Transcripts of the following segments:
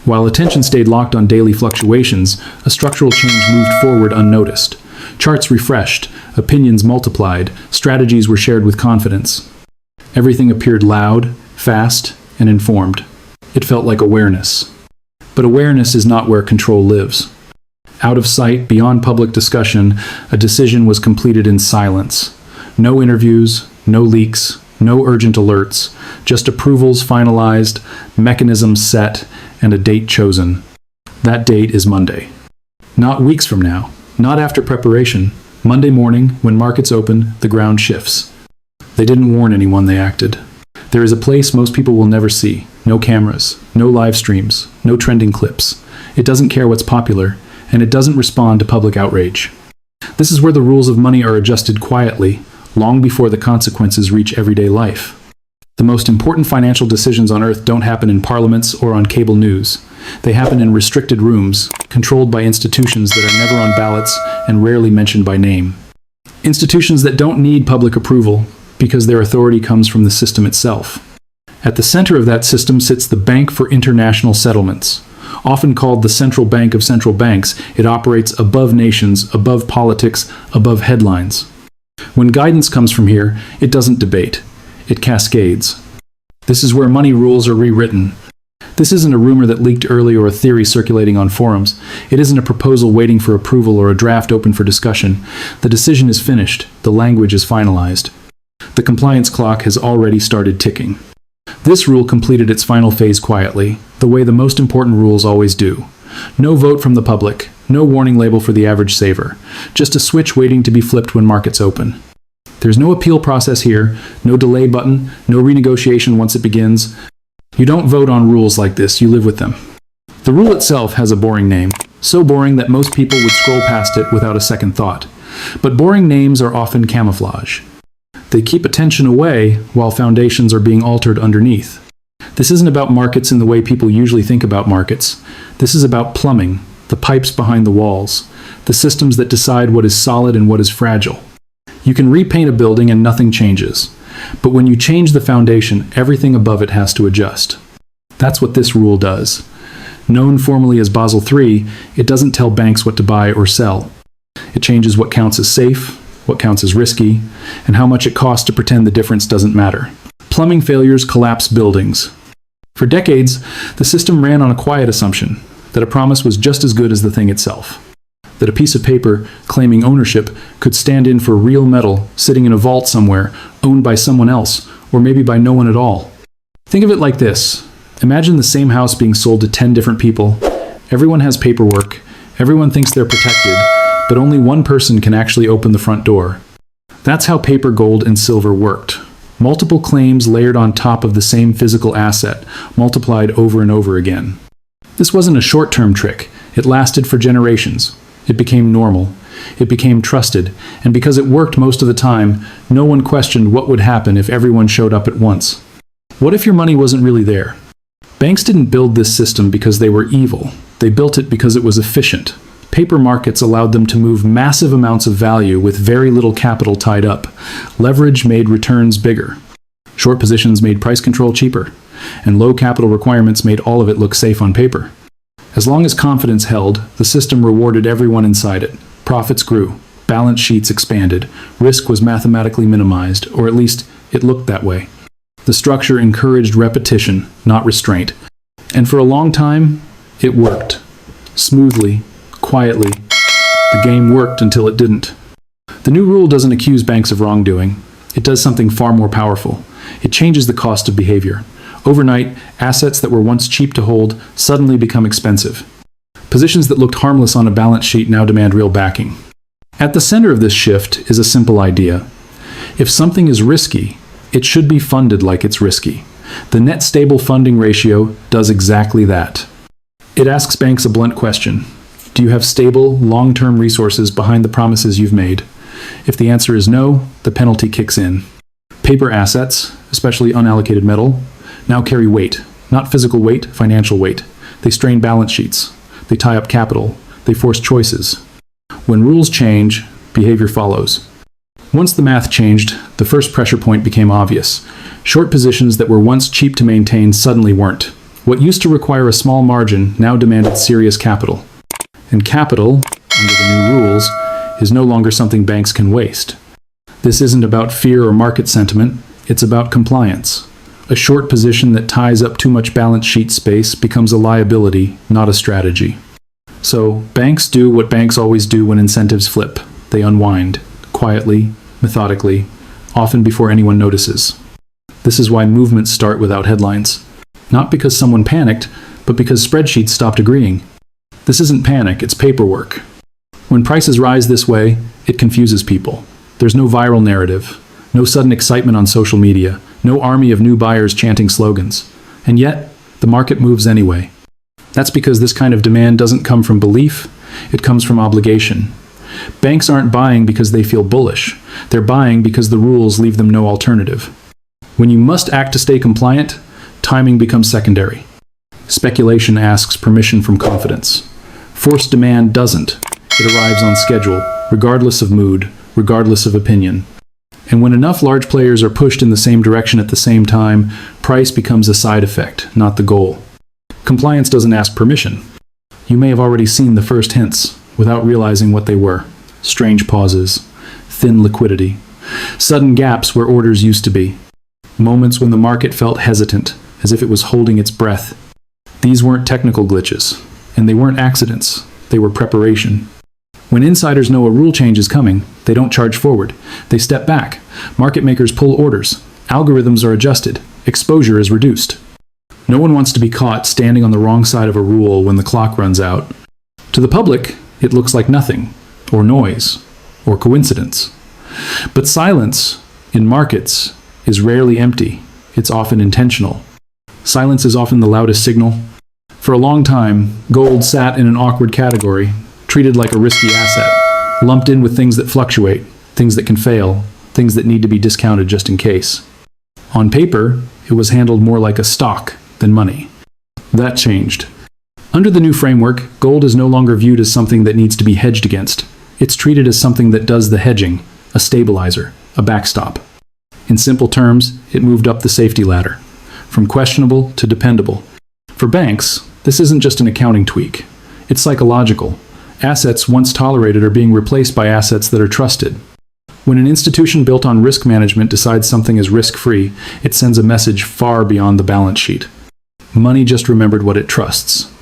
While attention stayed locked on daily fluctuations, a structural change moved forward unnoticed. Charts refreshed, opinions multiplied, strategies were shared with confidence. Everything appeared loud, fast, and informed. It felt like awareness. But awareness is not where control lives. Out of sight, beyond public discussion, a decision was completed in silence. No interviews, no leaks, no urgent alerts, just approvals finalized, mechanisms set, and a date chosen. That date is Monday. Not weeks from now, not after preparation. Monday morning, when markets open, the ground shifts. They didn't warn anyone, they acted. There is a place most people will never see. No cameras, no live streams, no trending clips. It doesn't care what's popular, and it doesn't respond to public outrage. This is where the rules of money are adjusted quietly, long before the consequences reach everyday life. The most important financial decisions on earth don't happen in parliaments or on cable news. They happen in restricted rooms, controlled by institutions that are never on ballots and rarely mentioned by name. Institutions that don't need public approval because their authority comes from the system itself. At the center of that system sits the Bank for International Settlements. Often called the central bank of central banks, it operates above nations, above politics, above headlines. When guidance comes from here, it doesn't debate. It cascades. This is where money rules are rewritten. This isn't a rumor that leaked early or a theory circulating on forums. It isn't a proposal waiting for approval or a draft open for discussion. The decision is finished. The language is finalized. The compliance clock has already started ticking. This rule completed its final phase quietly, the way the most important rules always do. No vote from the public, no warning label for the average saver, just a switch waiting to be flipped when markets open. There's no appeal process here, no delay button, no renegotiation once it begins. You don't vote on rules like this, you live with them. The rule itself has a boring name, so boring that most people would scroll past it without a second thought. But boring names are often camouflage. They keep attention away while foundations are being altered underneath. This isn't about markets in the way people usually think about markets. This is about plumbing, the pipes behind the walls, the systems that decide what is solid and what is fragile. You can repaint a building and nothing changes. But when you change the foundation, everything above it has to adjust. That's what this rule does. Known formally as Basel III, it doesn't tell banks what to buy or sell. It changes what counts as safe, what counts as risky, and how much it costs to pretend the difference doesn't matter. Plumbing failures collapse buildings. For decades, the system ran on a quiet assumption that a promise was just as good as the thing itself. That a piece of paper claiming ownership could stand in for real metal sitting in a vault somewhere, owned by someone else, or maybe by no one at all. Think of it like this. Imagine the same house being sold to 10 different people. Everyone has paperwork. Everyone thinks they're protected, but only one person can actually open the front door. That's how paper, gold, and silver worked. Multiple claims layered on top of the same physical asset, multiplied over and over again. This wasn't a short-term trick. It lasted for generations. It became normal. It became trusted. And because it worked most of the time, no one questioned what would happen if everyone showed up at once. What if your money wasn't really there? Banks didn't build this system because they were evil. They built it because it was efficient. Paper markets allowed them to move massive amounts of value with very little capital tied up. Leverage made returns bigger. Short positions made price control cheaper. And low capital requirements made all of it look safe on paper. As long as confidence held, the system rewarded everyone inside it. Profits grew. Balance sheets expanded. Risk was mathematically minimized, or at least it looked that way. The structure encouraged repetition, not restraint. And for a long time, it worked. Smoothly, quietly. The game worked until it didn't. The new rule doesn't accuse banks of wrongdoing. It does something far more powerful. It changes the cost of behavior. Overnight, assets that were once cheap to hold suddenly become expensive. Positions that looked harmless on a balance sheet now demand real backing. At the center of this shift is a simple idea. If something is risky, it should be funded like it's risky. The net stable funding ratio does exactly that. It asks banks a blunt question. Do you have stable, long-term resources behind the promises you've made? If the answer is no, the penalty kicks in. Paper assets, especially unallocated metal, now carry weight. Not physical weight, financial weight. They strain balance sheets. They tie up capital. They force choices. When rules change, behavior follows. Once the math changed, the first pressure point became obvious. Short positions that were once cheap to maintain suddenly weren't. What used to require a small margin now demanded serious capital. And capital, under the new rules, is no longer something banks can waste. This isn't about fear or market sentiment, it's about compliance. A short position that ties up too much balance sheet space becomes a liability, not a strategy. So, banks do what banks always do when incentives flip. They unwind, quietly, methodically, often before anyone notices. This is why movements start without headlines. Not because someone panicked, but because spreadsheets stopped agreeing. This isn't panic, it's paperwork. When prices rise this way, it confuses people. There's no viral narrative, no sudden excitement on social media, no army of new buyers chanting slogans. And yet, the market moves anyway. That's because this kind of demand doesn't come from belief, it comes from obligation. Banks aren't buying because they feel bullish. They're buying because the rules leave them no alternative. When you must act to stay compliant, timing becomes secondary. Speculation asks permission from confidence. Forced demand doesn't. It arrives on schedule, regardless of mood, regardless of opinion. And when enough large players are pushed in the same direction at the same time, price becomes a side effect, not the goal. Compliance doesn't ask permission. You may have already seen the first hints, without realizing what they were. Strange pauses, thin liquidity, sudden gaps where orders used to be, moments when the market felt hesitant, as if it was holding its breath. These weren't technical glitches, and they weren't accidents, they were preparation. When insiders know a rule change is coming, they don't charge forward. They step back. Market makers pull orders. Algorithms are adjusted. Exposure is reduced. No one wants to be caught standing on the wrong side of a rule when the clock runs out. To the public, it looks like nothing, or noise, or coincidence. But silence, in markets, is rarely empty. It's often intentional. Silence is often the loudest signal. For a long time, gold sat in an awkward category, treated like a risky asset, lumped in with things that fluctuate, things that can fail, things that need to be discounted just in case. On paper, it was handled more like a stock than money. That changed. Under the new framework, gold is no longer viewed as something that needs to be hedged against. It's treated as something that does the hedging, a stabilizer, a backstop. In simple terms, it moved up the safety ladder, from questionable to dependable. For banks, this isn't just an accounting tweak. It's psychological. Assets once tolerated are being replaced by assets that are trusted. When an institution built on risk management decides something is risk-free, it sends a message far beyond the balance sheet. Money just remembered what it trusts.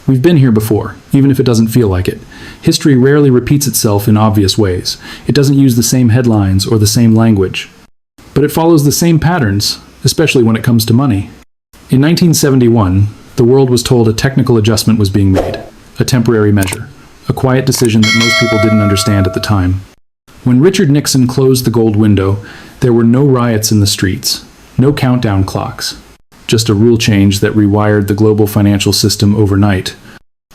We've been here before, even if it doesn't feel like it. History rarely repeats itself in obvious ways. It doesn't use the same headlines or the same language. But it follows the same patterns, especially when it comes to money. In 1971, the world was told a technical adjustment was being made, a temporary measure, a quiet decision that most people didn't understand at the time. When Richard Nixon closed the gold window, there were no riots in the streets, no countdown clocks, just a rule change that rewired the global financial system overnight.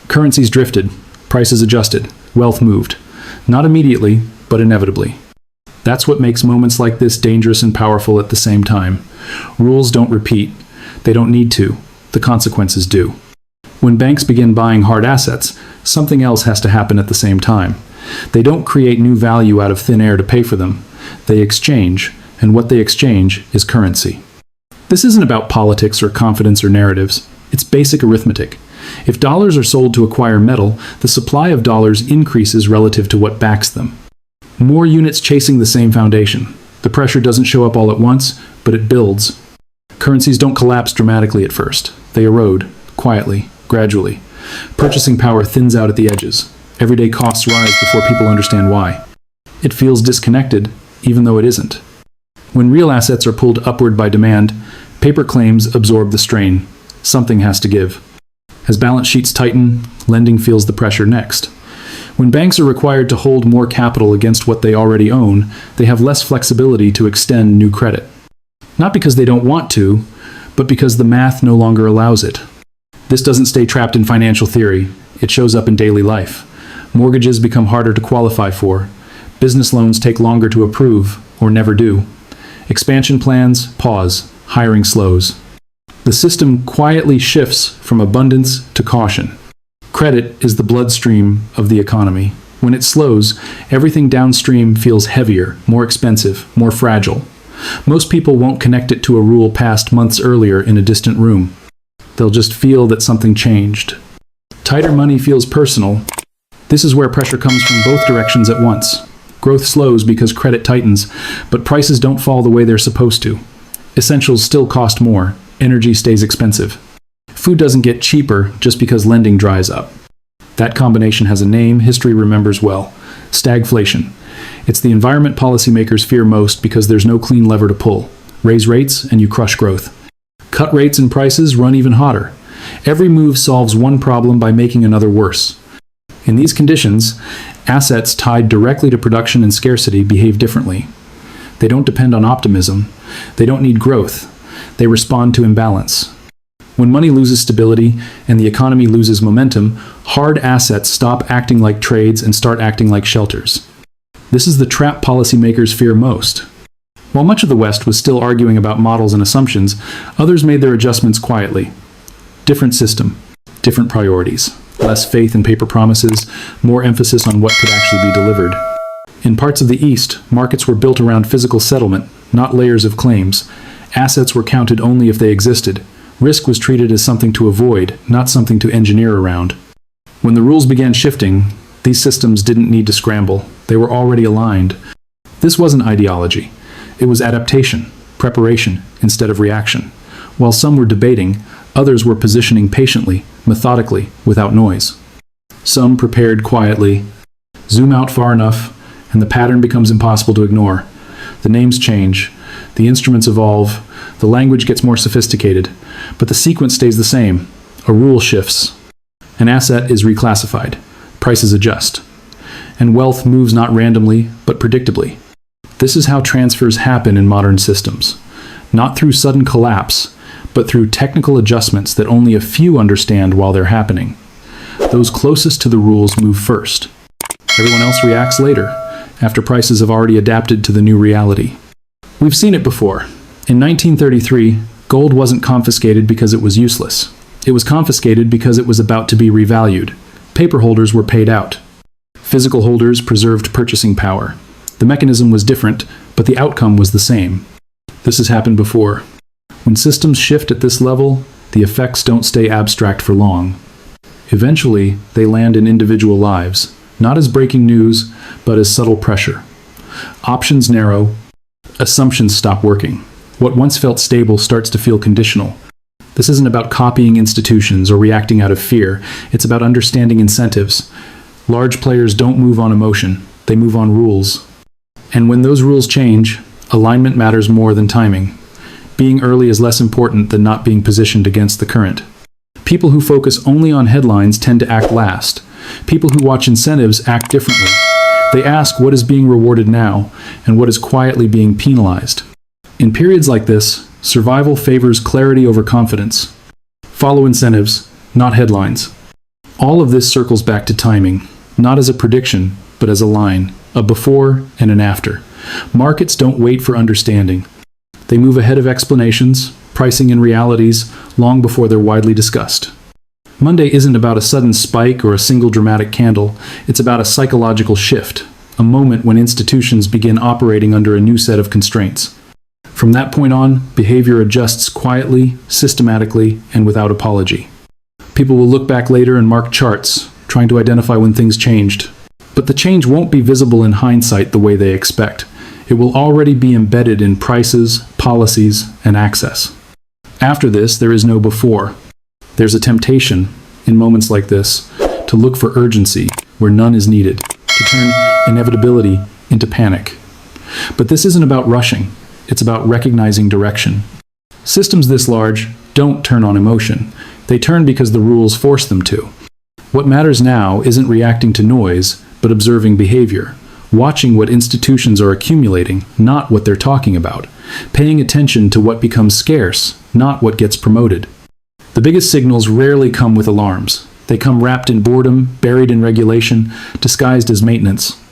Currencies drifted, prices adjusted, wealth moved. Not immediately, but inevitably. That's what makes moments like this dangerous and powerful at the same time. Rules don't repeat. They don't need to. The consequences do. When banks begin buying hard assets, something else has to happen at the same time. They don't create new value out of thin air to pay for them. They exchange, and what they exchange is currency. This isn't about politics or confidence or narratives. It's basic arithmetic. If dollars are sold to acquire metal, the supply of dollars increases relative to what backs them. More units chasing the same foundation. The pressure doesn't show up all at once, but it builds. Currencies don't collapse dramatically at first. They erode, quietly, gradually. Purchasing power thins out at the edges. Everyday costs rise before people understand why. It feels disconnected, even though it isn't. When real assets are pulled upward by demand, paper claims absorb the strain. Something has to give. As balance sheets tighten, lending feels the pressure next. When banks are required to hold more capital against what they already own, they have less flexibility to extend new credit. Not because they don't want to, but because the math no longer allows it. This doesn't stay trapped in financial theory. It shows up in daily life. Mortgages become harder to qualify for. Business loans take longer to approve, or never do. Expansion plans pause. Hiring slows. The system quietly shifts from abundance to caution. Credit is the bloodstream of the economy. When it slows, everything downstream feels heavier, more expensive, more fragile. Most people won't connect it to a rule passed months earlier in a distant room. They'll just feel that something changed. Tighter money feels personal. This is where pressure comes from both directions at once. Growth slows because credit tightens, but prices don't fall the way they're supposed to. Essentials still cost more. Energy stays expensive. Food doesn't get cheaper just because lending dries up. That combination has a name history remembers well: stagflation. It's the environment policymakers fear most because there's no clean lever to pull. Raise rates and you crush growth. Cut rates and prices run even hotter. Every move solves one problem by making another worse. In these conditions, assets tied directly to production and scarcity behave differently. They don't depend on optimism. They don't need growth. They respond to imbalance. When money loses stability and the economy loses momentum, hard assets stop acting like trades and start acting like shelters. This is the trap policymakers fear most. While much of the West was still arguing about models and assumptions, others made their adjustments quietly. Different system, different priorities, less faith in paper promises, more emphasis on what could actually be delivered. In parts of the East, markets were built around physical settlement, not layers of claims. Assets were counted only if they existed. Risk was treated as something to avoid, not something to engineer around. When the rules began shifting, these systems didn't need to scramble. They were already aligned. This wasn't ideology. It was adaptation, preparation, instead of reaction. While some were debating, others were positioning patiently, methodically, without noise. Some prepared quietly. Zoom out far enough, and the pattern becomes impossible to ignore. The names change. The instruments evolve. The language gets more sophisticated. But the sequence stays the same. A rule shifts. An asset is reclassified. Prices adjust. And wealth moves not randomly, but predictably. This is how transfers happen in modern systems. Not through sudden collapse, but through technical adjustments that only a few understand while they're happening. Those closest to the rules move first. Everyone else reacts later, after prices have already adapted to the new reality. We've seen it before. In 1933, gold wasn't confiscated because it was useless. It was confiscated because it was about to be revalued. Paper holders were paid out. Physical holders preserved purchasing power. The mechanism was different, but the outcome was the same. This has happened before. When systems shift at this level, the effects don't stay abstract for long. Eventually, they land in individual lives, not as breaking news, but as subtle pressure. Options narrow. Assumptions stop working. What once felt stable starts to feel conditional. This isn't about copying institutions or reacting out of fear. It's about understanding incentives. Large players don't move on emotion. They move on rules. And when those rules change, alignment matters more than timing. Being early is less important than not being positioned against the current. People who focus only on headlines tend to act last. People who watch incentives act differently. They ask what is being rewarded now and what is quietly being penalized. In periods like this, survival favors clarity over confidence. Follow incentives, not headlines. All of this circles back to timing, not as a prediction, but as a line, a before and an after. Markets don't wait for understanding. They move ahead of explanations, pricing in realities, long before they're widely discussed. Monday isn't about a sudden spike or a single dramatic candle. It's about a psychological shift, a moment when institutions begin operating under a new set of constraints. From that point on, behavior adjusts quietly, systematically, and without apology. People will look back later and mark charts, trying to identify when things changed. But the change won't be visible in hindsight the way they expect. It will already be embedded in prices, policies, and access. After this, there is no before. There's a temptation, in moments like this, to look for urgency where none is needed, to turn inevitability into panic. But this isn't about rushing. It's about recognizing direction. Systems this large don't turn on emotion. They turn because the rules force them to. What matters now isn't reacting to noise, but observing behavior, watching what institutions are accumulating, not what they're talking about, paying attention to what becomes scarce, not what gets promoted. The biggest signals rarely come with alarms. They come wrapped in boredom, buried in regulation, disguised as maintenance.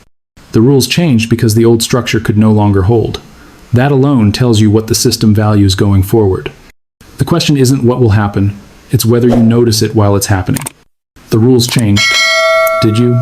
The rules changed because the old structure could no longer hold. That alone tells you what the system values going forward. The question isn't what will happen, it's whether you notice it while it's happening. The rules changed. Did you?